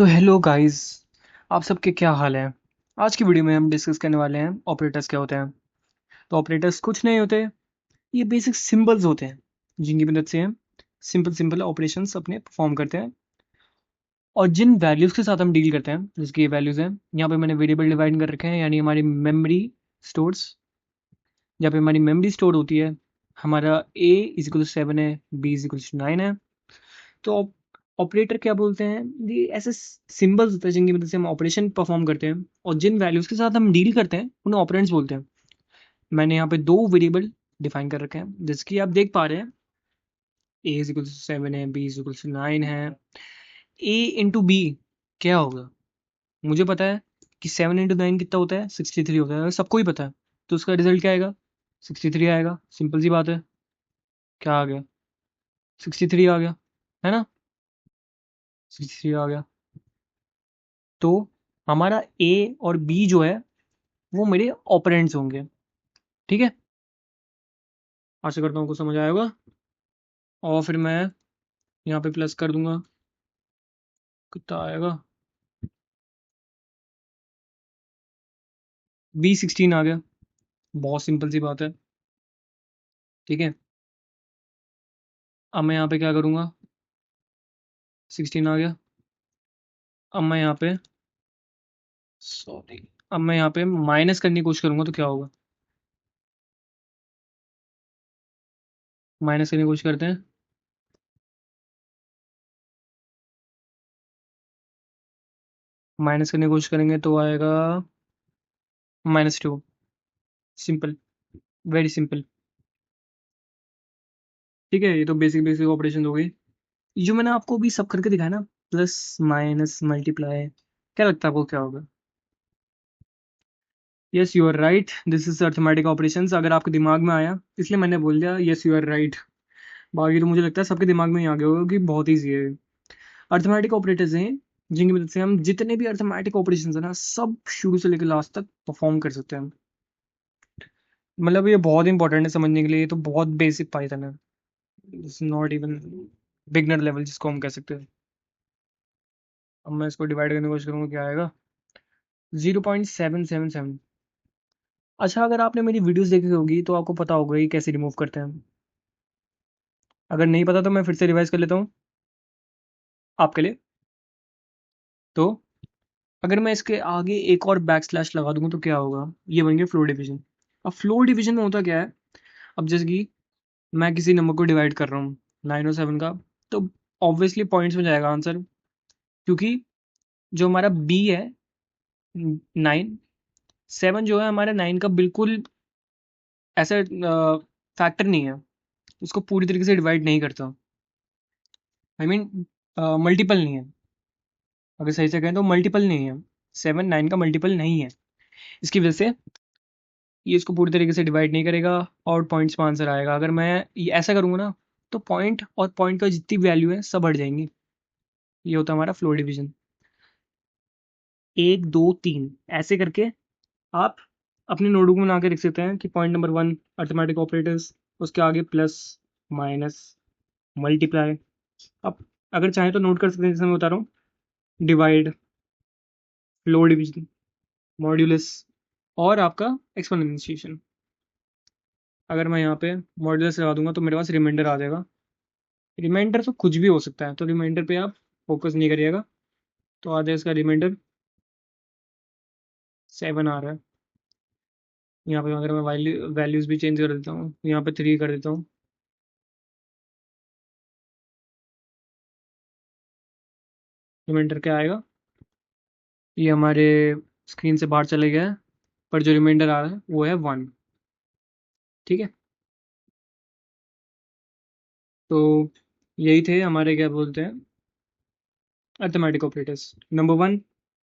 तो hello guys, आप सबके क्या हाल है। आज की वीडियो में हम डिस्कस करने वाले हैं ऑपरेटर्स क्या होते हैं। तो ऑपरेटर्स कुछ नहीं होते, ये बेसिक सिंबल्स होते हैं जिनकी मदद से हम सिंपल सिंपल ऑपरेशंस अपने परफॉर्म करते हैं। और जिन वैल्यूज़ के साथ हम डील करते हैं, जिसकी ये वैल्यूज़ हैं, यहाँ पे मैंने वेरिएबल डिवाइड कर रखे हैं, यानी हमारी मेमोरी स्टोर्स। जहाँ पे हमारी मेमोरी स्टोर होती है, हमारा ए इज इक्वल टू 7 है, बी इज इक्वल टू 9 है। तो ऑपरेटर क्या बोलते हैं, ये ऐसे सिंबल्स होते हैं जिनकी मदद से हम ऑपरेशन परफॉर्म करते हैं, और जिन वैल्यूज के साथ हम डील करते हैं उन्हें ऑपरेंड्स बोलते हैं। मैंने यहाँ पे दो वेरिएबल डिफाइन कर रखे हैं, जैसे कि आप देख पा रहे हैं, ए इज इक्वल टू 7 है, बी इज इक्वल टू 9 है। ए इंटू बी क्या होगा, मुझे पता है कि 7 इंटू 9 कितना होता है, 63 होता है, सबको ही पता है। तो उसका रिजल्ट क्या आएगा, 63 आएगा। सिंपल सी बात है, क्या आ गया, 63 आ गया, है ना। 63 आ गया। तो हमारा ए और बी जो है वो मेरे ऑपरेंड्स होंगे। ठीक है, आशा करता हूँ कुछ समझ आया होगा। और फिर मैं यहाँ पे प्लस कर दूंगा, कितना आएगा, B16 आ गया। बहुत सिंपल सी बात है। ठीक है, अब मैं यहाँ पे क्या करूँगा, 16 आ गया। अब मैं यहाँ पे, सॉरी, अब मैं यहाँ पे माइनस करने की कोशिश करूँगा तो क्या होगा, माइनस करने की कोशिश करते हैं। माइनस करने की कोशिश करेंगे तो आएगा -2। Simple, very simple. ठीक है, ये तो बेसिक बेसिक ऑपरेशन हो गई। ये जो मैंने आपको अभी सब करके दिखाया ना, प्लस माइनस मल्टीप्लाई, क्या लगता है आपको क्या होगा। Yes you are right, this is arithmetic operations. अगर आपके दिमाग में आया इसलिए मैंने बोल दिया यस यू आर राइट। बाकी तो मुझे लगता है सबके दिमाग में ही आ गया होगा कि बहुत ईजी है। अर्थमेटिक ऑपरेटर्स हैं जिनकी मदद से हम जितने भी अर्थमेटिक ऑपरेशंस है ना, सब शुरू से लेकर लास्ट तक परफॉर्म कर सकते हैं। मतलब ये बहुत इंपॉर्टेंट है समझने के लिए, ये तो बहुत बेसिक पाइथन है, it's not even beginner level जिसको हम कह सकते हैं। अब मैं इसको डिवाइड करने की कोशिश करूँगा, क्या आएगा, 0.777। अच्छा, अगर आपने मेरी वीडियोस देखी होगी तो आपको पता होगा ये कैसे रिमूव करते हैं। अगर नहीं पता तो मैं फिर से रिवाइज कर लेता हूँ आपके लिए। तो अगर मैं इसके आगे एक और बैक स्लैश लगा दूंगा तो क्या होगा, ये बन गया फ्लोर डिवीजन। अब फ्लोर डिवीजन में होता क्या है, अब जैसे कि मैं किसी नंबर को डिवाइड कर रहा हूँ 9 और 7 का, तो ऑब्वियसली पॉइंट्स में जाएगा आंसर, क्योंकि जो हमारा बी है 9, 7 जो है हमारा 9 का बिल्कुल ऐसा फैक्टर नहीं है, उसको पूरी तरीके से डिवाइड नहीं करता। आई मीन मल्टीपल नहीं है, अगर सही से कहें तो मल्टीपल नहीं है, 7 9 का मल्टीपल नहीं है। इसकी वजह से ये इसको पूरी तरीके से डिवाइड नहीं करेगा और पॉइंट्स में आंसर आएगा। अगर मैं ये ऐसा करूँगा ना, तो पॉइंट और पॉइंट का जितनी वैल्यू है सब हट जाएंगी। ये होता है हमारा फ्लोर डिवीजन। 1 2 3 ऐसे करके आप अपने नोटबुक में बना के लिख सकते हैं कि पॉइंट नंबर 1 अर्थमेटिक ऑपरेटर्स, उसके आगे प्लस माइनस मल्टीप्लाई। अब अगर चाहें तो नोट कर सकते हैं, जैसे मैं बता रहा हूँ, डिवाइड, फ्लोर डिवीजन, मॉड्यूलस, और आपका एक्सपोनेंशिएशन। अगर मैं यहाँ पे मॉड्यूलस लगा दूंगा तो मेरे पास रिमाइंडर आ जाएगा। रिमाइंडर तो कुछ भी हो सकता है, तो रिमाइंडर पे आप फोकस नहीं करिएगा। तो आ जाए इसका रिमाइंडर 7 आ रहा है। यहाँ पे अगर मैं वैल्यूज भी चेंज कर देता हूँ, यहाँ पे 3 कर देता हूँ, रिमाइंडर क्या आएगा, ये हमारे स्क्रीन से बाहर चले गया है, पर जो रिमाइंडर आ रहा है वो है 1। ठीक है, तो यही थे हमारे क्या बोलते हैं arithmetic operators. Number 1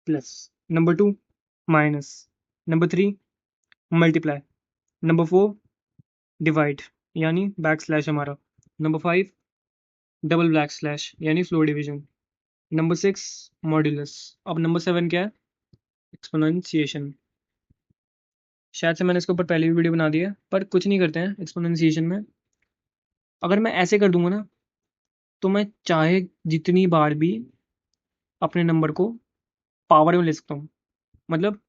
plus, number 2 minus, number 3 multiply, number 4 divide यानी बैक स्लैश हमारा, नंबर 5 डबल बैक स्लैश यानी फ्लोर डिवीजन, नंबर 6 मॉड्यूलस। अब नंबर 7 क्या है, एक्सपोनेंशिएशन। शायद से मैंने इसके ऊपर पहले भी वीडियो बना दी है, पर कुछ नहीं करते हैं एक्सपोनेंशिएशन में। अगर मैं ऐसे कर दूंगा ना, तो मैं चाहे जितनी बार भी अपने नंबर को पावर में ले सकता हूँ। मतलब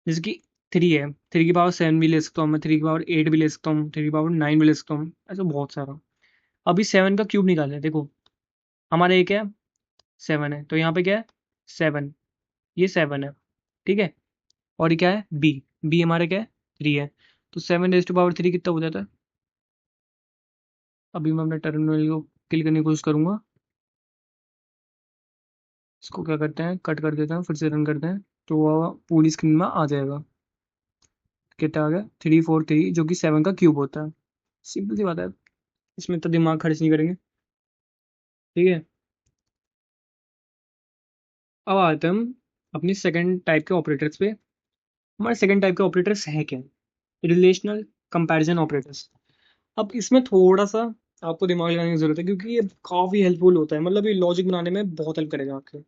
जैसे कि 3 है, 3 की पावर 7 भी ले सकता हूँ मैं, 3 की पावर 8 भी ले सकता हूँ, 3 की पावर 9 भी ले सकता हूँ, ऐसा बहुत सारा। अभी 7 का क्यूब निकालना है, देखो हमारा एक है 7 है, तो यहाँ पे क्या है 7, ये 7 है, ठीक है। और ये क्या है बी, बी हमारे क्या है 3 है। तो 7 रेज़ टू पावर 3 कितना हो जाता है? अभी मैं अपने टर्मिनल को क्लिक करने की कोशिश करूंगा। इसको क्या करते हैं, कट कर देते हैं, फिर से रन करते हैं, तो वो पूरी स्क्रीन में आ जाएगा। कितना आ गया 343, जो कि 7 का क्यूब होता है। सिंपल सी बात है, इसमें तो दिमाग खर्च नहीं करेंगे, ठीक है। अब आते हैं हम अपनी सेकंड टाइप के ऑपरेटर्स पे। हमारे सेकंड टाइप के ऑपरेटर्स हैं क्या? Relational comparison operators. अब इसमें थोड़ा सा आपको दिमाग लगाने की जरूरत है, क्योंकि ये काफ़ी हेल्पफुल होता है, मतलब ये लॉजिक बनाने में बहुत हेल्प करेगा आपके।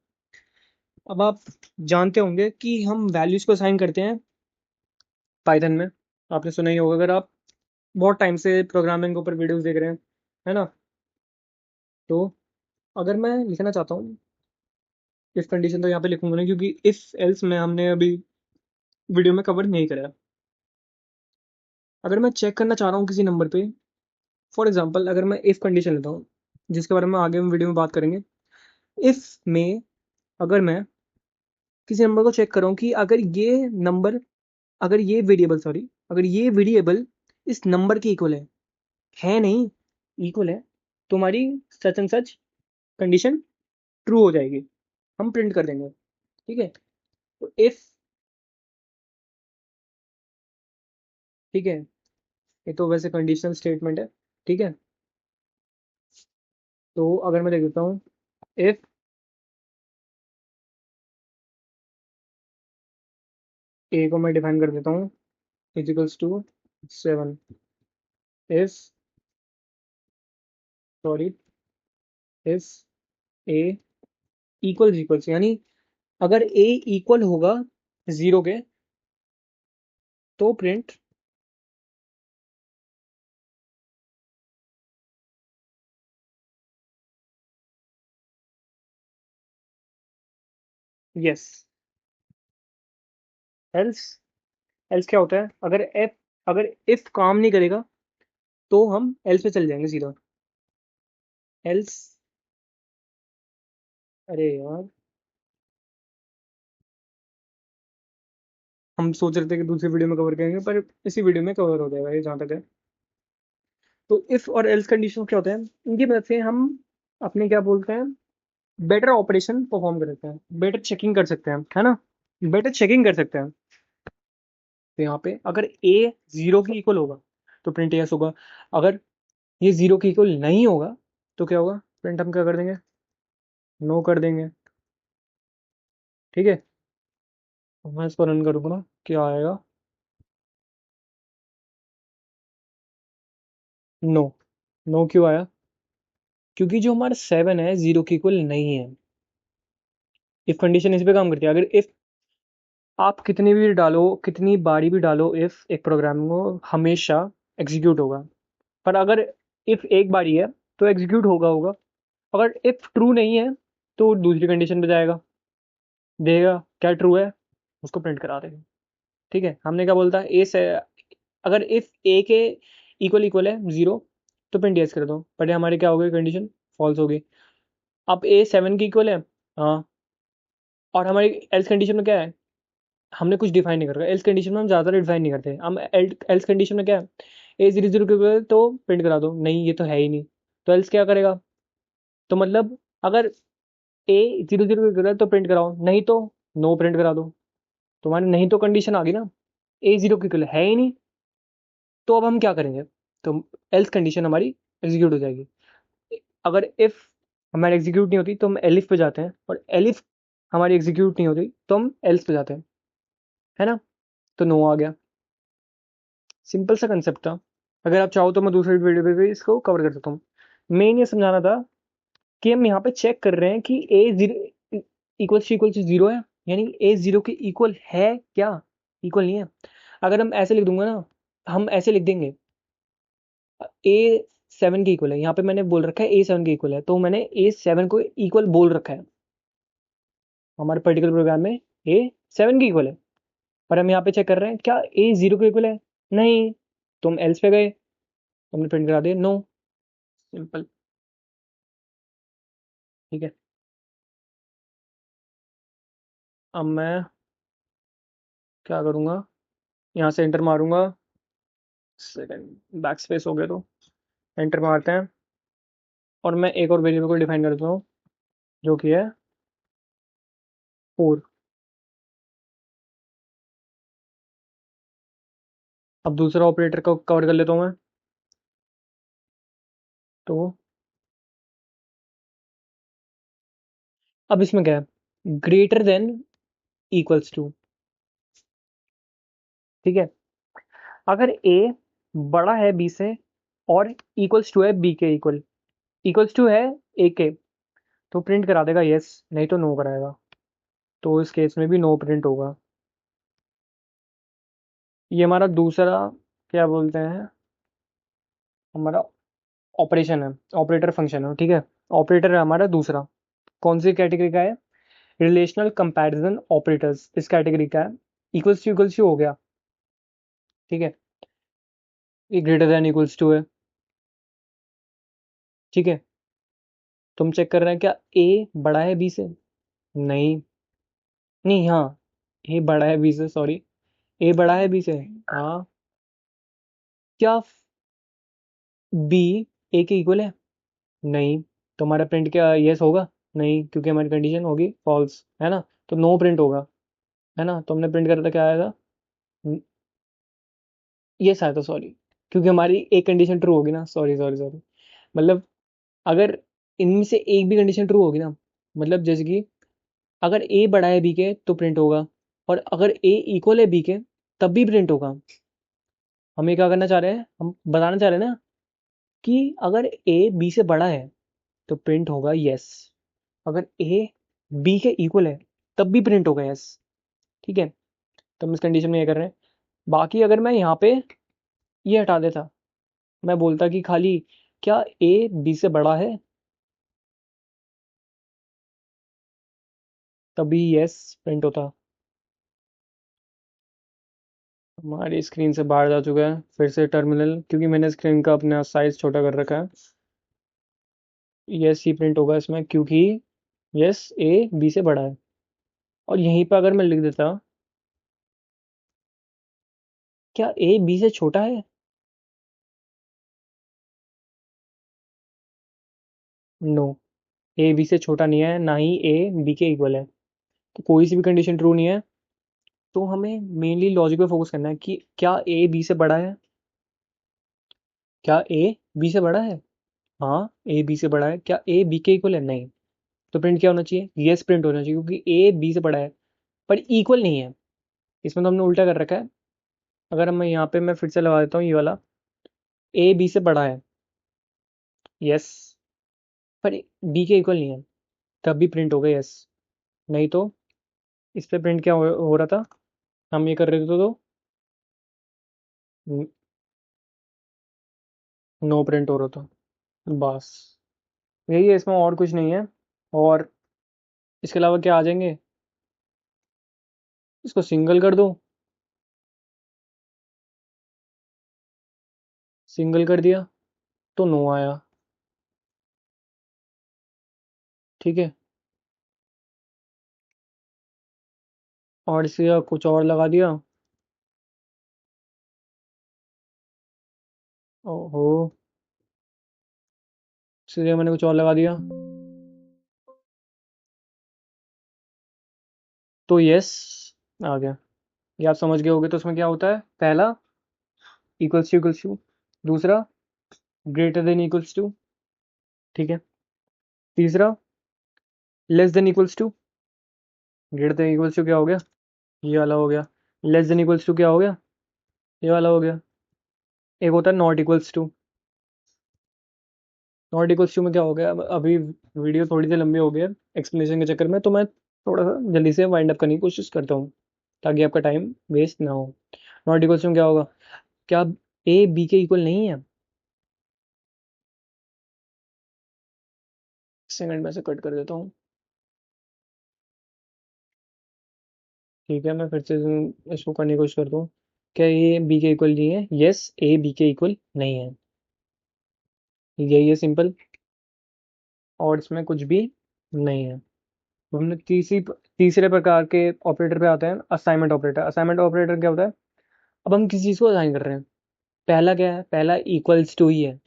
अब आप जानते होंगे कि हम वैल्यूज को असाइन करते हैं पाइथन में। आपने सुना ही होगा, अगर आप बहुत टाइम से प्रोग्रामिंग के ऊपर वीडियोस देख रहे हैं, है ना। तो अगर मैं लिखना चाहता हूँ इफ कंडीशन, तो यहाँ पे लिखूंगा नहीं, क्योंकि इफ एल्स में हमने अभी वीडियो में कवर नहीं करा है। अगर मैं चेक करना चाह रहा हूँ किसी नंबर पे, फॉर एग्जांपल अगर मैं इफ कंडीशन लेता हूँ, जिसके बारे में आगे हम वीडियो में बात करेंगे। इफ में अगर मैं किसी नंबर को चेक कर रहा हूँ कि अगर ये नंबर, अगर ये वेरिएबल, सॉरी, अगर ये वेरिएबल इस नंबर के इक्वल है नहीं, इक्वल है, तो हमारी such and such condition true हो जाएगी, हम प्रिंट कर देंगे, ठीक है। तो इफ, ठीक है, ये तो वैसे कंडीशनल स्टेटमेंट है, ठीक है। तो अगर मैं देख देता हूँ इफ ए को मैं डिफाइन कर देता हूँ equals to 7, if, sorry, if a equals, यानी अगर ए इक्वल होगा 0 के, तो प्रिंट यस। एल्स, एल्स क्या होता है, अगर इफ काम नहीं करेगा तो हम एल्स पे चले जाएंगे सीधा। एल्स, अरे यार, हम सोच रहे थे कि दूसरी वीडियो में कवर करेंगे, पर इसी वीडियो में कवर हो जाएगा ये, जहाँ तक है। तो इफ और एल्स कंडीशन क्या होता है, इनकी मदद से हम अपने क्या बोलते हैं, बेटर ऑपरेशन परफॉर्म कर सकते हैं, बेटर चेकिंग कर सकते हैं, है ना, बेटर चेकिंग कर सकते हैं। तो यहाँ पे अगर ए 0 की इक्वल होगा तो प्रिंट यस होगा। अगर ये 0 की इक्वल नहीं होगा तो क्या होगा, प्रिंट हम क्या कर देंगे, नो कर देंगे, ठीक है। मैं इसको रन करूँगा, क्या आएगा, नो। नो क्यों आया? क्योंकि जो हमारा 7 है 0 की इक्वल नहीं है। इफ कंडीशन इस पे काम करती है। अगर इफ आप कितनी भी डालो, कितनी बारी भी डालो, इफ एक प्रोग्राम को हमेशा एग्जीक्यूट होगा। पर अगर इफ एक बारी है तो एग्जीक्यूट होगा। अगर इफ ट्रू नहीं है तो दूसरी कंडीशन पे जाएगा, देगा क्या ट्रू है, उसको प्रिंट करा देगा, ठीक है। हमने क्या बोलता है, ए से अगर इफ ए के इक्वल इक्वल है 0, तो प्रिंट यस कर दो, पर ये हमारे क्या हो गई, कंडीशन फॉल्स हो गई। अब ए 7 की इक्वल है, हाँ, और हमारी एल्स कंडीशन में क्या है, हमने कुछ डिफाइन नहीं कर रखा। एल्स कंडीशन में हम ज़्यादा डिफाइन नहीं करते, हम एल्स कंडीशन में क्या है, ए 0 0 के इक्वल तो प्रिंट करा दो, नहीं ये तो है ही नहीं, तो एल्स क्या करेगा। तो मतलब अगर ए 0 0 के इक्वल है तो प्रिंट कराओ, नहीं तो नो प्रिंट करा दो। तुम्हारी नहीं तो कंडीशन आ गई ना, ए 0 के इक्वल है ही नहीं, तो अब हम क्या करेंगे, तो एल्स कंडीशन हमारी एग्जीक्यूट हो जाएगी। अगर इफ हमारी एग्जीक्यूट नहीं होती तो हम एलिफ पे जाते हैं, और एलिफ हमारी एग्जीक्यूट नहीं होती तो हम एल्स पे जाते हैं, है ना। तो नो आ गया, सिंपल सा कंसेप्ट था। अगर आप चाहो तो मैं दूसरी वीडियो पे भी इसको कवर कर सकता हूँ। मेन ये समझाना था कि हम यहाँ पे चेक कर रहे हैं कि ए जीरो इक्वल टू जीरो है, यानी ए 0 के इक्वल है क्या, इक्वल नहीं है। अगर हम ऐसे लिख दूंगा ना, हम ऐसे लिख देंगे ए 7 के इक्वल है, यहाँ पे मैंने बोल रखा है ए 7 के इक्वल है, तो मैंने ए 7 को इक्वल बोल रखा है, हमारे पर्टिकुलर प्रोग्राम में ए 7 के इक्वल है, पर हम यहाँ पे चेक कर रहे हैं क्या ए 0 के इक्वल है। नहीं, तुम एल्स पे गए, तुमने प्रिंट करा दिया नो। सिंपल। ठीक है, अब मैं क्या करूँगा, यहाँ से एंटर मारूंगा। सेकंड बैक स्पेस हो गया तो एंटर मारते हैं, और मैं एक और वेरिएबल को डिफाइन करता हूँ जो कि है 4। अब दूसरा ऑपरेटर को कवर कर लेता हूँ मैं। तो अब इसमें क्या है, ग्रेटर देन इक्वल्स टू। ठीक है, अगर ए बड़ा है बी से और इक्वल्स टू है बी के इक्वल, इक्वल्स टू है ए के, तो प्रिंट करा देगा यस, नहीं तो नो कराएगा। तो इस केस में भी नो प्रिंट होगा। ये हमारा दूसरा क्या बोलते हैं, हमारा ऑपरेशन है, ऑपरेटर फंक्शन है। ठीक है, ऑपरेटर है हमारा दूसरा। कौन सी कैटेगरी का है, रिलेशनल कंपैरिजन ऑपरेटर्स इस कैटेगरी का है। इक्वल्स टू हो गया। ठीक है, ये ग्रेटर देन इक्वल्स टू है। ठीक है, तुम चेक कर रहे हैं क्या ए बड़ा है बी से। नहीं, नहीं, हाँ, ए बड़ा है बी से, सॉरी, ए बड़ा है बी से। हाँ, क्या बी ए के इक्वल है। नहीं, तो हमारा प्रिंट क्या यस होगा। नहीं, क्योंकि हमारी कंडीशन होगी फॉल्स, है ना, तो नो प्रिंट होगा। है ना, तो हमने प्रिंट करा था क्या आएगा, यस आया था, सॉरी, क्योंकि हमारी एक कंडीशन ट्रू होगी ना, सॉरी सॉरी सॉरी। मतलब अगर इनमें से एक भी कंडीशन ट्रू होगी ना, मतलब जैसे कि अगर ए बड़ा है बी के तो प्रिंट होगा, और अगर ए इक्वल है बी के तब भी प्रिंट होगा। हम ये क्या करना चाह रहे हैं, हम बताना चाह रहे हैं ना कि अगर ए बी से बड़ा है तो प्रिंट होगा यस, अगर ए बी के इक्वल है तब भी प्रिंट होगा यस। ठीक है, तो हम इस कंडीशन में ये कर रहे हैं। बाकी अगर मैं यहाँ पे ये हटा देता, मैं बोलता कि खाली क्या ए बी से बड़ा है, तभी यस प्रिंट होता। हमारी स्क्रीन से बाहर जा चुका है फिर से टर्मिनल, क्योंकि मैंने स्क्रीन का अपना साइज छोटा कर रखा है। यस ही प्रिंट होगा इसमें, क्योंकि यस ए बी से बड़ा है। और यहीं पर अगर मैं लिख देता क्या ए बी से छोटा है। नो, ए बी से छोटा नहीं है, ना ही ए बी के इक्वल है, तो कोई सी भी कंडीशन ट्रू नहीं है। तो हमें मेनली लॉजिक पे फोकस करना है कि क्या ए बी से बड़ा है, क्या ए बी से बड़ा है। हाँ, ए बी से बड़ा है, क्या ए बी के इक्वल है। नहीं, तो प्रिंट क्या होना चाहिए, यस प्रिंट होना चाहिए, क्योंकि ए बी से बड़ा है पर इक्वल नहीं है। इसमें तो हमने उल्टा कर रखा है। अगर मैं यहाँ पे मैं फिर से लगा देता हूँ ये वाला, ए बी से बड़ा है यस, पर बी के इक्वल नहीं है, तब भी प्रिंट होगा यस। नहीं तो इस पे प्रिंट क्या हो रहा था, हम ये कर रहे थे तो नो प्रिंट हो रहा था। बस यही है, इसमें और कुछ नहीं है। और इसके अलावा क्या आ जाएंगे, इसको सिंगल कर दो, सिंगल कर दिया तो नो आया। ठीक है, और इसका कुछ और लगा दिया। ओहो, इसलिए मैंने कुछ और लगा दिया तो यस आ गया। ये आप समझ गए होगे। तो उसमें क्या होता है, पहला इक्वल्स टू, दूसरा ग्रेटर देन इक्वल्स टू। ठीक है, तीसरा less than equals to. Greater than equals to क्या हो गया, ये वाला हो गया। लेस देन इक्वल्स टू क्या हो गया, ये वाला हो गया। एक होता है not equals to. Not equals to में क्या हो गया, अभी वीडियो थोड़ी सी लंबी हो गई है एक्सप्लेनेशन के चक्कर में, तो मैं थोड़ा सा जल्दी से वाइंड अप करने की कोशिश करता हूँ ताकि आपका टाइम वेस्ट ना हो। नॉट इक्वल्स टू में क्या होगा, क्या ए बी के इक्वल नहीं है। सेकंड में से कट कर देता हूँ। ठीक है, मैं फिर से इसको करने की कोशिश करता हूँ। क्या ये बी के इक्वल नहीं है? यस, ए बी के इक्वल नहीं है। यही है सिंपल, और इसमें कुछ भी नहीं है। तो हमने तीसरे प्रकार के ऑपरेटर पे आते हैं, असाइनमेंट ऑपरेटर। असाइनमेंट ऑपरेटर क्या होता है? अब हम किसी चीज़ को असाइन कर रहे हैं। पहला क्या है? पहला इक्वल्स टू ही है।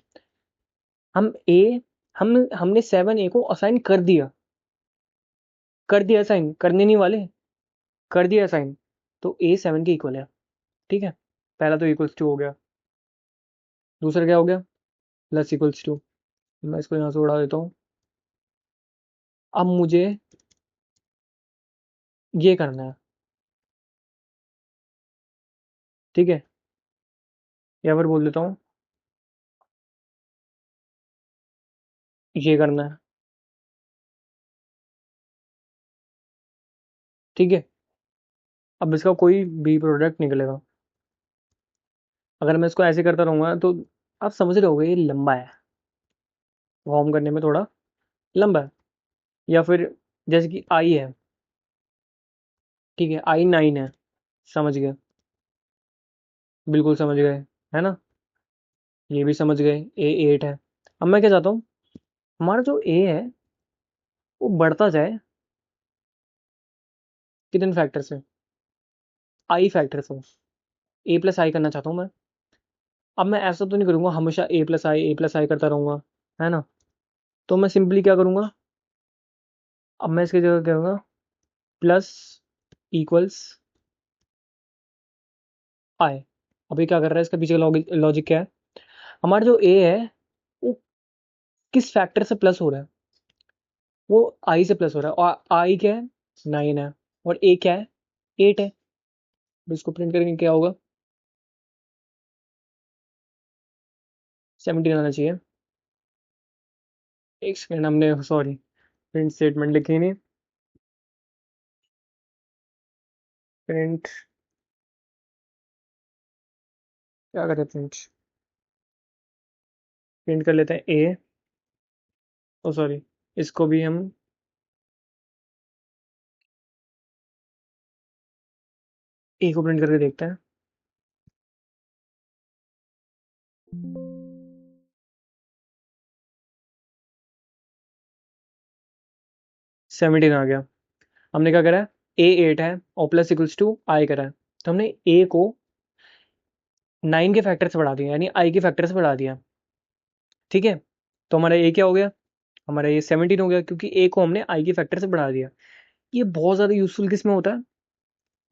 हम ए हमने 7 ए को असाइन कर दिया असाइन, करने नहीं वाले, कर दिया असाइन। तो ए 7 के इक्वल है। ठीक है, पहला तो इक्वल्स टू हो गया। दूसरा क्या हो गया? Plus equals to. मैं इसको यहाँ से उड़ा देता हूँ। अब मुझे ये करना है। ठीक है, या फिर बोल देता हूँ ये करना है। ठीक है, अब इसका कोई भी प्रोडक्ट निकलेगा। अगर मैं इसको ऐसे करता रहूंगा तो आप समझ रहे होगे ये लंबा है, फॉर्म करने में थोड़ा लंबा है। या फिर जैसे कि आई है, ठीक है, आई 9 है। समझ गए? बिल्कुल समझ गए, है ना? ये भी समझ गए, ए 8 है। अब मैं क्या चाहता हूँ, हमारा जो ए है वो बढ़ता जाए कितने फैक्टर से? आई फैक्टर से। ए प्लस आई करना चाहता हूँ मैं। अब मैं ऐसा तो नहीं करूँगा हमेशा ए प्लस आई करता रहूँगा, है ना? तो मैं सिंपली क्या करूँगा, अब मैं इसकी जगह क्या करूँगा, प्लस इक्वल्स आई। अभी क्या कर रहा है, इसका पीछे का लॉजिक क्या है? हमारा जो ए है वो किस फैक्टर से प्लस हो रहा है? वो आई से प्लस हो रहा है, और आई क्या है? 9 है। और ए क्या है? 8 है। तो इसको प्रिंट करके क्या होगा? 17 आना चाहिए। एक सेकेंड, हमने सॉरी प्रिंट स्टेटमेंट लिखी नहीं। प्रिंट, क्या करते हैं, प्रिंट, प्रिंट कर लेते हैं ए। ओ सॉरी, इसको भी हम ए को प्रिंट करके देखते हैं। 17 आ गया। हमने क्या करा है? ए 8 है और प्लस इक्वल्स टू आई करा है। तो हमने ए को 9 के फैक्टर से बढ़ा दिया, यानी आई के फैक्टर से बढ़ा दिया। ठीक है, तो हमारा ए क्या हो गया? हमारा ये 17 हो गया, क्योंकि ए को हमने आई के फैक्टर से बढ़ा दिया। ये बहुत ज़्यादा यूजफुल किस में होता है?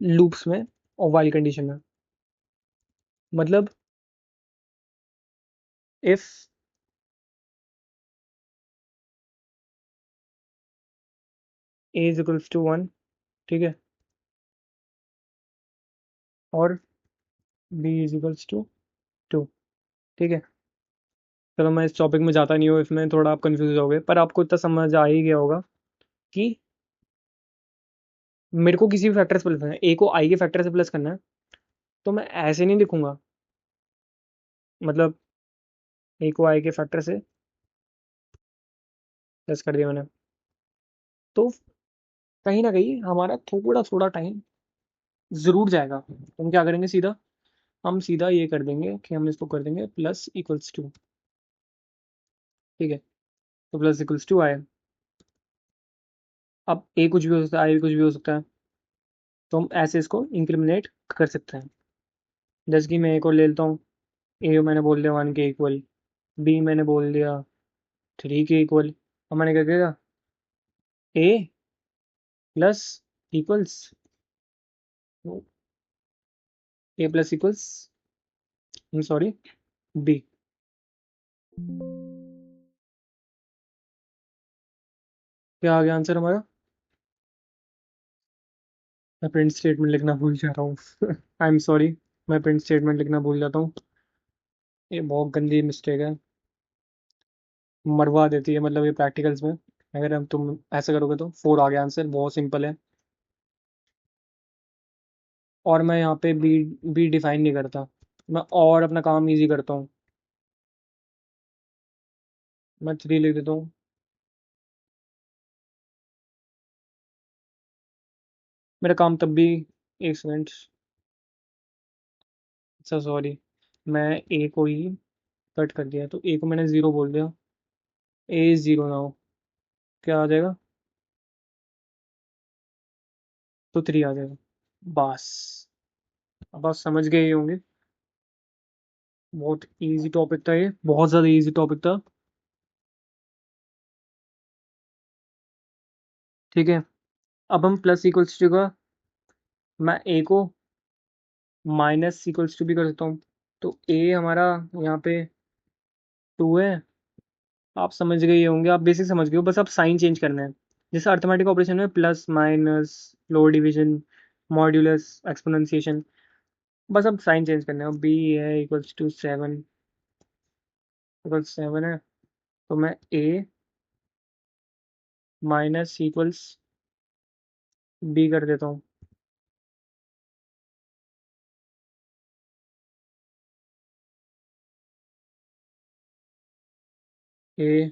लूप्स में और वाइल कंडीशन में। मतलब if a is equals to 1, ठीक है, और बी इज इक्वल्स टू 2, ठीक है। चलो मैं इस टॉपिक में जाता नहीं हूँ, इसमें थोड़ा आप कंफ्यूज हो गए, पर आपको इतना समझ आ ही गया होगा कि मेरे को किसी भी फैक्टर से प्लस करना है, ए को आई के फैक्टर से प्लस करना है। तो मैं ऐसे नहीं लिखूंगा, मतलब ए को आई के फैक्टर से प्लस कर दिया मैंने। तो कहीं ना कहीं हमारा थोड़ा थोड़ा टाइम ज़रूर जाएगा। तो हम क्या करेंगे, सीधा हम सीधा ये कर देंगे कि हम इसको कर देंगे प्लस इक्वल्स टू। ठीक है, तो प्लस इक्वल्स टू आए। अब ए कुछ भी हो सकता है, आई भी कुछ भी हो सकता है। तो हम ऐसे इसको इंक्रिमिनेट कर सकते हैं। जैसे कि मैं एक और ले लेता हूँ। ए मैंने बोल दिया 1 के इक्वल, बी मैंने बोल दिया 3 के इक्वल। अब मैंने क्या किया, ए plus equals a plus equals sorry B. क्या आ गया आंसर हमारा? मैं प्रिंट स्टेटमेंट लिखना भूल जा रहा हूँ। आई एम सॉरी, मैं प्रिंट स्टेटमेंट लिखना भूल जाता हूँ। ये बहुत गंदी मिस्टेक है, मरवा देती है मतलब ये प्रैक्टिकल्स में। अगर हम तुम ऐसा करोगे तो 4 आ गया आंसर, बहुत सिंपल है। और मैं यहाँ पे बी बी डिफाइन नहीं करता, मैं और अपना काम इजी करता हूँ। मैं 3 लिख देता हूँ। मेरा काम तब भी एक सेकंड। अच्छा सॉरी, मैं ए को ही कट कर दिया, तो ए को मैंने ज़ीरो बोल दिया। ए इज ज़ीरो नाउ, क्या आ जाएगा? तो थ्री आ जाएगा। बस, अब आप समझ गए ही होंगे। बहुत इजी टॉपिक था ये, बहुत ज़्यादा इजी टॉपिक था। ठीक है, अब हम प्लस इक्वल्स टू का, मैं ए को माइनस इक्वल्स टू भी कर सकता हूँ। तो ए हमारा यहाँ पे टू है। आप समझ गए होंगे, आप बेसिक समझ गए हो, बस आप साइन चेंज करना है। जैसे अर्थमेटिक ऑपरेशन में plus minus, lower division, modulus, exponentiation, बस अब साइन चेंज करना है। बी है equals to seven, equals seven है, तो मैं ए माइनस इक्वल्स बी कर देता हूँ। ए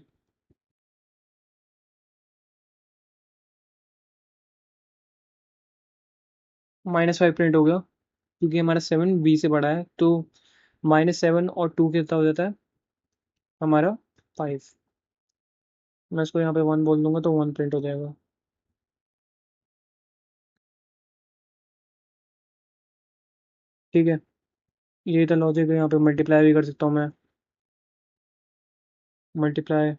माइनस फाइव प्रिंट हो गया, क्योंकि हमारा सेवन बी से बड़ा है, तो माइनस सेवन और टू कितना हो जाता है हमारा? फाइव। मैं इसको यहाँ पे वन बोल दूंगा तो वन प्रिंट हो जाएगा। ठीक है, यही तो लॉजिक है। यहाँ पे मल्टीप्लाई भी कर सकता हूँ मैं। मल्टीप्लाई,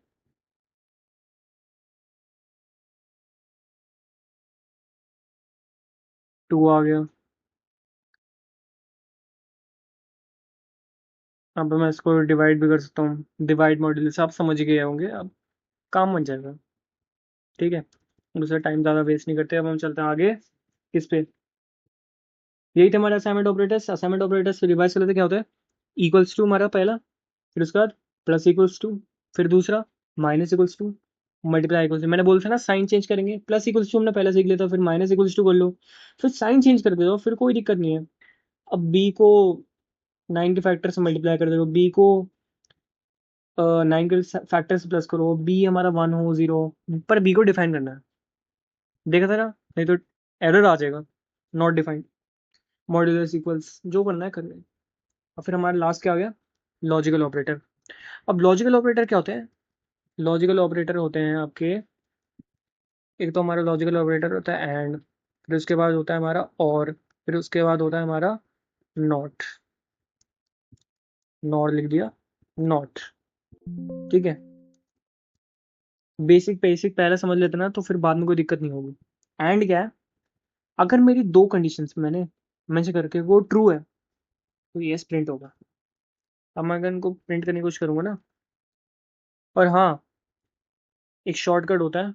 टू आ गया। अब मैं इसको डिवाइड भी कर सकता हूँ, डिवाइड मॉड्यूल से आप समझ गए होंगे, अब काम बन जाएगा। ठीक है, दूसरा टाइम ज़्यादा वेस्ट नहीं करते, अब हम चलते हैं आगे। किस पे? यही थे हमारे assignment operators. Assignment operators revise कर लेते, क्या होता है? इक्वल्स टू हमारा पहला, फिर उसके बाद प्लस इक्वल्स टू, फिर दूसरा minus equals to, multiply equals to. मैंने बोला था ना साइन चेंज करेंगे। प्लस इक्वल्स टू हमने पहले सीख लिया था, फिर माइनस इक्वल्स टू कर लो, फिर साइन चेंज कर दे दो, फिर कोई दिक्कत नहीं है। अब बी को नाइन के फैक्टर से मल्टीप्लाई कर दो, बी को नाइन के फैक्टर से प्लस करो, बी हमारा वन हो जीरो, पर बी को डिफाइन करना है। देखा था ना, नहीं तो एरर आ जाएगा। नॉट डिफाइंड, मॉड्यूलस इक्वल्स, जो करना है कर ले। और फिर हमारा लास्ट क्या आ गया? Logical operator. अब लॉजिकल ऑपरेटर क्या होते हैं? लॉजिकल ऑपरेटर होते हैं आपके, एक तो हमारा लॉजिकल ऑपरेटर होता है एंड, फिर उसके बाद होता है हमारा और, फिर उसके बाद होता है हमारा नॉट। नॉट लिख दिया, नॉट। ठीक है, बेसिक बेसिक पहले समझ लेते ना, तो फिर बाद में कोई दिक्कत नहीं होगी। एंड क्या है? अगर मेरी दो कंडीशंस मैंने मेंशन करके वो ट्रू है, तो यस प्रिंट होगा। अब मैं अगर इनको प्रिंट करने की कोशिश करूंगा ना, और हाँ, एक शॉर्टकट होता है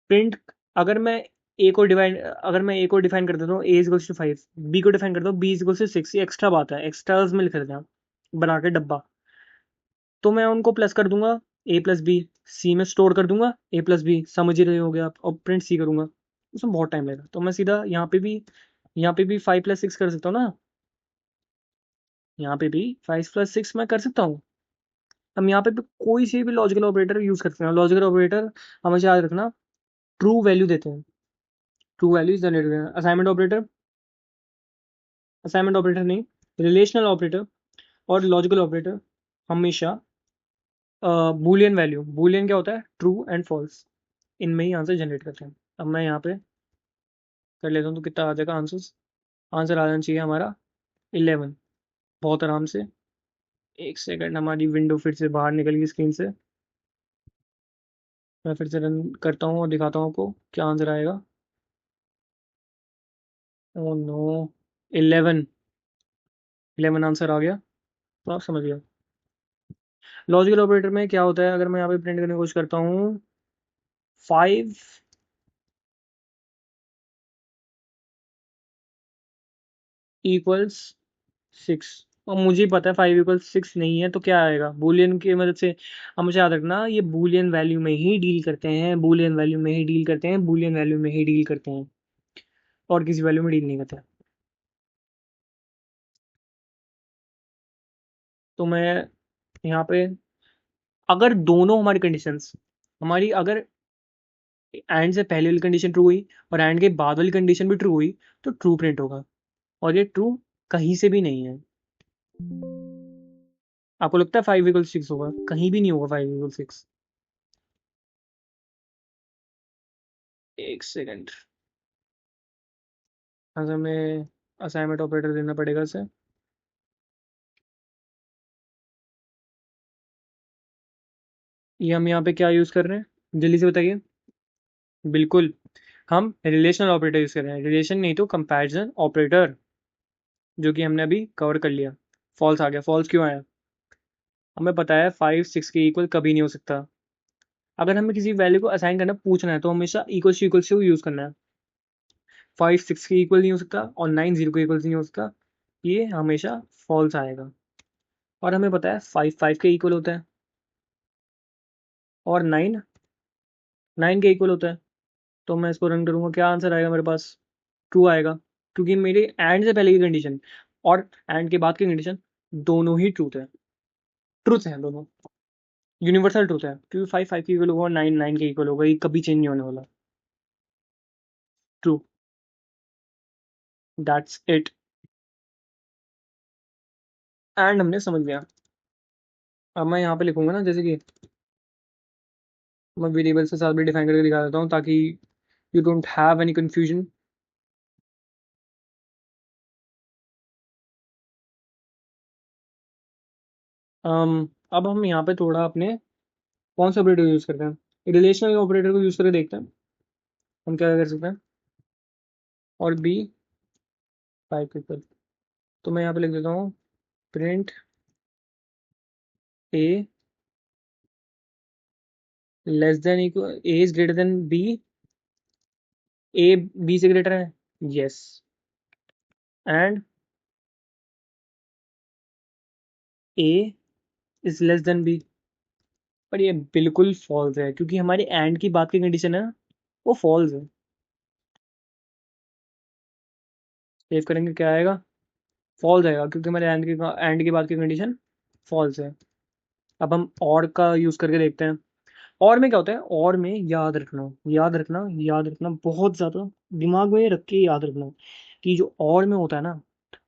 प्रिंट। अगर मैं ए को डिफाइन कर देता हूँ ए इज टू फाइव, बी को डिफाइन करता हूँ बी इज टू सिक्स, ये एक्स्ट्रा बात है, एक्स्ट्रास में लिख देते हैं बना के डब्बा। तो मैं उनको प्लस कर दूंगा, ए प्लस बी सी में स्टोर कर दूंगा, ए प्लस बी समझ ही रहे होगे आप, और प्रिंट सी करूंगा। उसमें बहुत टाइम लगेगा, तो मैं सीधा यहाँ पे भी फाइव प्लस सिक्स कर सकता हूँ ना। यहाँ पे भी फाइव प्लस सिक्स मैं कर सकता हूँ। हम यहाँ पे भी कोई सी भी लॉजिकल ऑपरेटर यूज कर सकते हैं। लॉजिकल ऑपरेटर हमेशा याद रखना ट्रू वैल्यू देते हैं, true value is generated. Assignment operator नहीं, रिलेशनल ऑपरेटर और लॉजिकल ऑपरेटर हमेशा बूलियन वैल्यू, बूलियन क्या होता है? ट्रू एंड फॉल्स, इनमें ही आंसर जनरेट करते हैं। अब मैं यहाँ पे कर लेता हूँ, तो कितना आ जाएगा आंसर? आंसर आ जाना चाहिए हमारा 11, बहुत आराम से। एक सेकंड, हमारी विंडो फिर से बाहर निकल गई स्क्रीन से। मैं फिर से रन करता हूँ और दिखाता हूँ आपको क्या आंसर आएगा। ओ नो, 11, 11 आंसर आ गया, तो आप समझ गए। लॉजिकल ऑपरेटर में क्या होता है? अगर मैं यहाँ पे प्रिंट करने की कोशिश करता हूँ, फाइव इक्वल्स सिक्स, और मुझे पता है फाइव इक्वल्स सिक्स नहीं है, तो क्या आएगा बूलियन की मदद से? अब मुझे याद रखना, ये बूलियन वैल्यू में ही डील करते हैं, बूलियन वैल्यू में ही डील करते हैं, बूलियन वैल्यू में ही डील करते हैं, और किसी वैल्यू में डील नहीं करते। तो मैं यहाँ पे, अगर दोनों हमारी कंडीशंस, हमारी अगर एंड से पहले वाली कंडीशन ट्रू हुई और एंड के बाद वाली कंडीशन भी ट्रू हुई तो ट्रू प्रिंट होगा, और ये ट्रू कहीं से भी नहीं है। आपको लगता है 5 = 6 होगा? कहीं भी नहीं होगा 5 = 6। एक सेकेंड, हमें असाइनमेंट ऑपरेटर देना पड़ेगा इसे। ये हम यहाँ पे क्या यूज़ कर रहे हैं, जल्दी से बताइए। बिल्कुल, हम रिलेशनल ऑपरेटर यूज़ कर रहे हैं, रिलेशन नहीं तो कंपैरिजन ऑपरेटर, जो कि हमने अभी कवर कर लिया। फॉल्स आ गया। फॉल्स क्यों आया? हमें पता है 5 6 के इक्वल कभी नहीं हो सकता। अगर हमें किसी वैल्यू को असाइन करना पूछना है तो हमेशा इक्वल से यूज़ करना है। 5 6 के इक्वल नहीं हो सकता और 9 0 के इक्वल नहीं हो सकता, ये हमेशा फॉल्स आएगा। और हमें पता है 5 5 के इक्वल होता है और 9 9 के इक्वल होता है। तो मैं इसको रन करूँगा, क्या आंसर आएगा मेरे पास? ट्रू आएगा, क्योंकि मेरे एंड से पहले की कंडीशन और एंड के बाद की कंडीशन दोनों ही ट्रूथ है दोनों, यूनिवर्सल ट्रूथ है, क्योंकि 5 5 के इक्वल होगा और 9 9 के इक्वल होगा, ये कभी चेंज नहीं होने वाला। True, that's it. एंड हमने समझ लिया। अब मैं यहाँ पे लिखूंगा ना, जैसे कि मैं वेरिएबल्स के साथ भी डिफाइन करके दिखा देता हूँ ताकि you don't have any confusion. अब हम यहाँ पे थोड़ा अपने कौन सा ऑपरेटर यूज़ करते हैं, रिलेशनल ऑपरेटर को यूज़ करके देखते हैं हम क्या कर सकते हैं। और बी 5 पीपल, तो मैं यहाँ पे लिख देता हूँ print a less than equal, a is greater than b, a b से ग्रेटर है, yes, and a is less than b. पर ये बिल्कुल फॉल्स है, क्योंकि हमारी एंड की बात की कंडीशन है ना, वो फॉल्स है। सेव करेंगे, क्या आएगा? फॉल्स आएगा, क्योंकि हमारे एंड की बात की कंडीशन फॉल्स है। अब हम और का यूज़ करके देखते हैं। और में क्या होता है, और में याद रखना, याद रखना, याद रखना, बहुत ज़्यादा दिमाग में रख के याद रखना कि जो और में होता है ना,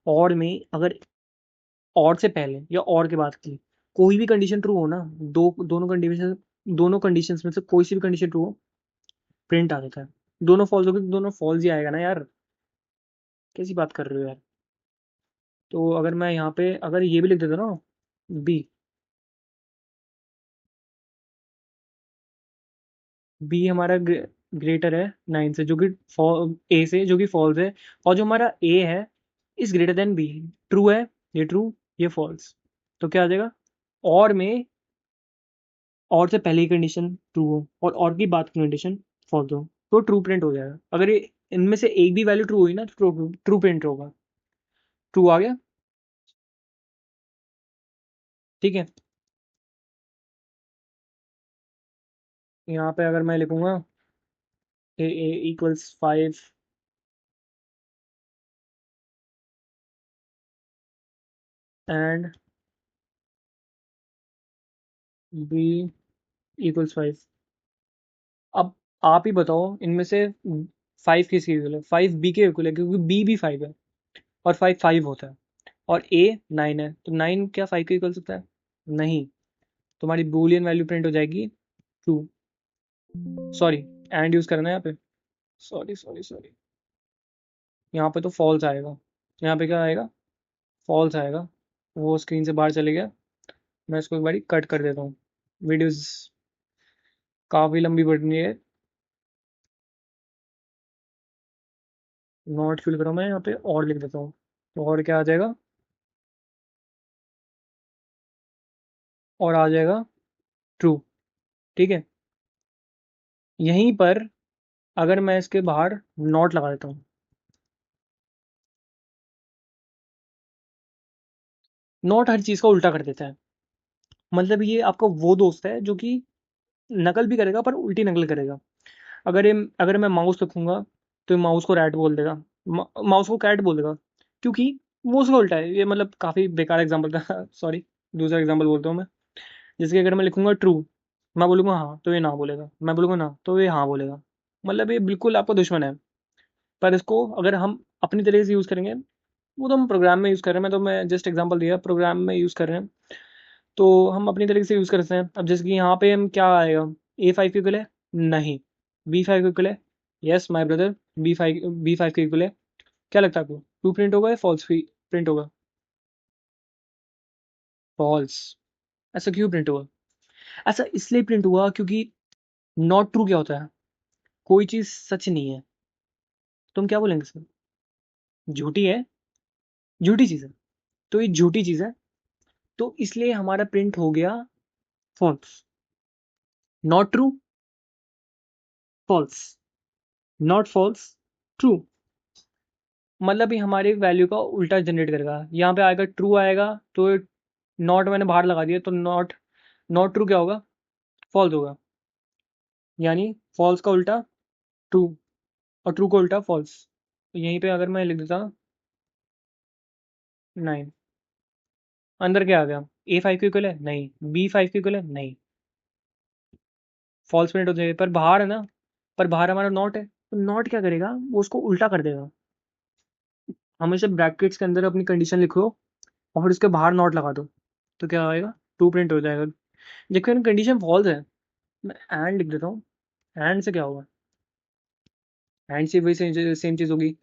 और में अगर और से पहले या और के बाद की कोई भी कंडीशन ट्रू हो ना, दोनों कंडीशंस में से कोई सी भी कंडीशन ट्रू हो, प्रिंट आ जाता है। दोनों फॉल्स हो गए तो दोनों फॉल्स ही आएगा ना यार, कैसी बात कर रहे हो यार। तो अगर मैं यहाँ पे अगर ये भी लिख देता ना, बी, बी हमारा ग्रेटर है 9 से, जो कि ए से, जो कि फॉल्स है, और जो हमारा ए है is greater than b, true है, ये ट्रू, ये फॉल्स। तो क्या आ जाएगा? और में और से पहले की कंडीशन ट्रू हो और की बाद की कंडीशन फॉल्स हो तो ट्रू प्रिंट हो जाएगा। अगर ये इनमें से एक भी वैल्यू ट्रू हुई ना तो ट्रू ट्रू प्रिंट होगा। ट्रू आ गया? ठीक है। यहाँ पे अगर मैं लिखूंगा ए इक्वल्स 5 एंड बी इक्वल्स 5, अब आप ही बताओ इनमें से 5 किसके इक्वल है? 5 बी के इक्वल है, क्योंकि बी भी 5 है और 5 5 होता है, और ए 9 है, तो 9 क्या 5 के इक्वल सकता है? नहीं। तुम्हारी बूलियन वैल्यू प्रिंट हो जाएगी ट्रू। सॉरी, एंड यूज करना है यहाँ पे, सॉरी सॉरी सॉरी, यहाँ पे तो फॉल्स आएगा। यहाँ पे क्या आएगा? फॉल्स आएगा। वो स्क्रीन से बाहर चले गया। मैं इसको एक बारी कट कर देता हूँ, वीडियोस काफ़ी लंबी बढ़ रही है। नॉट फिल करो, मैं यहाँ पे और लिख देता हूँ, तो और क्या आ जाएगा? और आ जाएगा ट्रू। ठीक है। यहीं पर अगर मैं इसके बाहर नॉट लगा देता हूँ, नॉट हर चीज़ का उल्टा कर देता है। मतलब ये आपका वो दोस्त है जो कि नकल भी करेगा पर उल्टी नकल करेगा। अगर मैं माउस रखूंगा तो ये माउस को रैट बोल देगा, माउस को कैट बोल देगा, क्योंकि वो उसका उल्टा है। ये मतलब काफ़ी बेकार एग्जांपल था सॉरी, दूसरा एग्जांपल बोलता हूँ मैं। जैसे कि अगर मैं लिखूंगा ट्रू, मैं बोलूँगा हाँ तो ये ना बोलेगा, मैं बोलूँगा ना तो ये हाँ बोलेगा। मतलब ये बिल्कुल आपका दुश्मन है। पर इसको अगर हम अपनी तरीके से यूज़ करेंगे, वो तो हम प्रोग्राम में यूज़ कर रहे हैं, मैं जस्ट एग्जांपल दिया, प्रोग्राम में यूज़ कर रहे हैं, तो हम अपनी तरीके से यूज़ कर सकते हैं। अब जैसे कि यहाँ पे हम क्या आएगा, A5 के इक्वल है, नहीं, B5 के इक्वल है, यस माय ब्रदर, B5 के इक्वल है। क्या लगता है आपको, ट्रू प्रिंट होगा या फॉल्स प्रिंट होगा? फॉल्स। ऐसा क्यों प्रिंट हुआ? ऐसा इसलिए प्रिंट हुआ क्योंकि नॉट ट्रू क्या होता है, कोई चीज़ सच नहीं है, तो हम क्या बोलेंगे इसमें, झूठी है, झूठी चीज़ है, तो ये झूठी चीज़ है, तो इसलिए हमारा प्रिंट हो गया false. Not true, false, not false, true. मतलब ये हमारी वैल्यू का उल्टा जनरेट करेगा। यहाँ पे आएगा ट्रू आएगा, तो नॉट मैंने बाहर लगा दिया, तो नॉट, नॉट ट्रू क्या होगा, फॉल्स होगा। यानी फॉल्स का उल्टा ट्रू, और ट्रू का उल्टा फॉल्स। तो यहीं पे अगर मैं लिख देता 9, अंदर क्या आ गया, A5 के इक्वल है, नहीं, B5 के इक्वल है, नहीं, फॉल्स प्रिंट हो जाएगा। पर बाहर है ना, पर बाहर हमारा नॉट है, तो नॉट क्या करेगा, वो उसको उल्टा कर देगा। हमेशा ब्रैकेट्स के अंदर अपनी कंडीशन लिखो और फिर उसके बाहर नॉट लगा दो, तो क्या आएगा, ट्रू प्रिंट हो जाएगा। जबकि कंडीशन फॉल्स है, मैं एंड लिख देता हूँ, एंड से क्या होगा, एंड से वही सेम चीज़ होगी।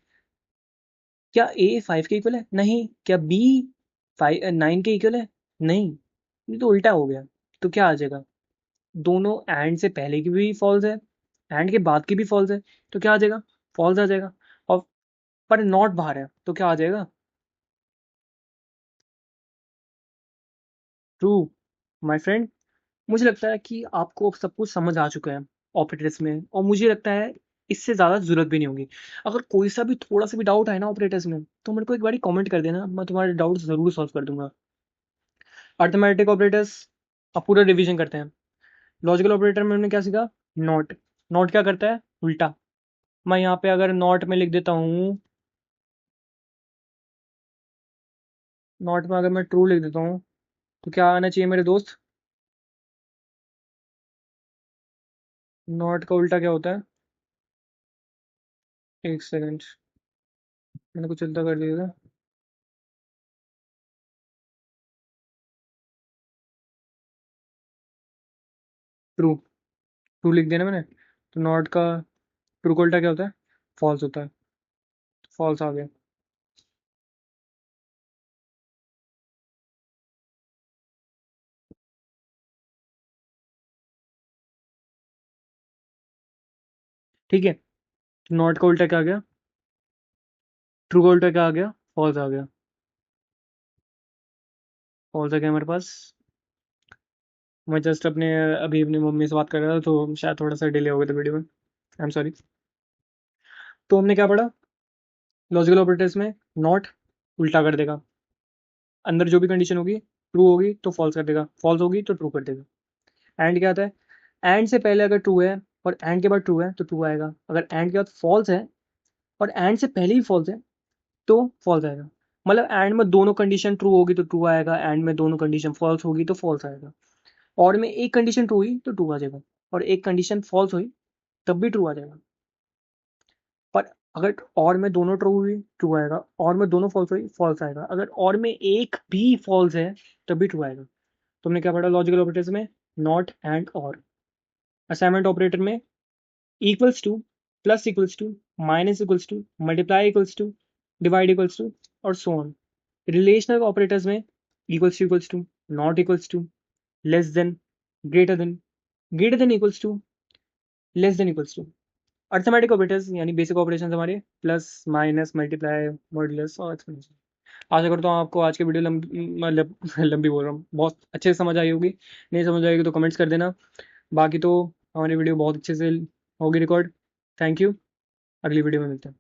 क्या A5 के इक्वल है, नहीं, क्या B9 के इक्वल है, नहीं, ये तो उल्टा हो गया। तो क्या आ जाएगा, दोनों एंड से पहले की भी फॉल्स है, एंड के बाद की भी फॉल्स है, तो क्या आ जाएगा, फॉल्स आ जाएगा। और पर नॉट बाहर है, तो क्या आ जाएगा, ट्रू। माय फ्रेंड, मुझे लगता है कि आपको अब सब कुछ समझ आ चुका है ऑपरेटर्स में, और मुझे लगता है इससे ज़्यादा ज़रूरत भी नहीं होगी। अगर कोई सा भी थोड़ा सा भी डाउट है ना ऑपरेटर्स में, तो मेरे को एक बारी कमेंट कर देना, मैं तुम्हारे डाउट ज़रूर सॉल्व कर दूंगा। अर्थमेटिक ऑपरेटर्स, अब पूरा रिवीजन करते हैं। लॉजिकल ऑपरेटर में हमने क्या सीखा, नॉट, नॉट क्या करता है, उल्टा। मैं यहाँ पे अगर नॉट में लिख देता हूँ, नॉट में अगर मैं ट्रू लिख देता हूँ, तो क्या आना चाहिए मेरे दोस्त, नॉट का उल्टा क्या होता है, एक सेकंड, मैंने कुछ उल्टा कर दिया था। ट्रू, ट्रू लिख दिया ना मैंने, तो नॉट का ट्रू का उल्टा क्या होता है, फॉल्स होता है, फॉल्स आ गया। ठीक है, तो नॉट का उल्टा क्या आ गया, ट्रू का उल्टा क्या आ गया, फॉल्स आ गया, फॉल्स आ गया हमारे पास। मैं जस्ट अभी अपनी मम्मी से बात कर रहा था, तो शायद थोड़ा सा डिले हो गया था वीडियो में, आई एम सॉरी। तो हमने क्या पढ़ा, लॉजिकल ऑपरेटर्स में नॉट उल्टा कर देगा, अंदर जो भी कंडीशन होगी, ट्रू होगी तो फॉल्स कर देगा, फॉल्स होगी तो ट्रू कर देगा। एंड क्या आता है, एंड से पहले अगर ट्रू है और एंड के बाद ट्रू है, तो ट्रू आएगा। अगर एंड के बाद फॉल्स है और एंड से पहले ही फॉल्स है, तो फॉल्स आएगा। मतलब एंड में दोनों कंडीशन ट्रू होगी तो ट्रू आएगा, एंड में दोनों कंडीशन फॉल्स होगी तो फॉल्स आएगा। और में एक कंडीशन ट्रू हुई तो ट्रू आ जाएगा, और एक कंडीशन फॉल्स हुई तब भी ट्रू आ जाएगा। पर अगर और में दोनों ट्रू हुई ट्रू आएगा, और में दोनों फॉल्स हुई फॉल्स आएगा, अगर और में एक भी फॉल्स है तब भी ट्रू आएगा। तुमने क्या पढ़ा लॉजिकल ऑपरेटर्स में, नॉट एंड और। असाइनमेंट ऑपरेटर में equals to, plus equals to, minus equals to, multiply equals to, divide equals to, और सो ऑन। रिलेशनल ऑपरेटर्स में equals to, not equals to, less than, greater than, greater than equals to, less than equals to. Arithmetic operators यानी basic operation हमारे, plus, minus, multiply, modulus और exponential. आशा करता हूँ आपको आज की वीडियो लंबी, मतलब लंबी बोल रहा हूँ, बहुत अच्छे से समझ आई होगी। नहीं समझ आएगी तो कमेंट्स कर देना। बाकी तो हमारी वीडियो बहुत अच्छे से होगी रिकॉर्ड। थैंक यू, अगली वीडियो में मिलते हैं।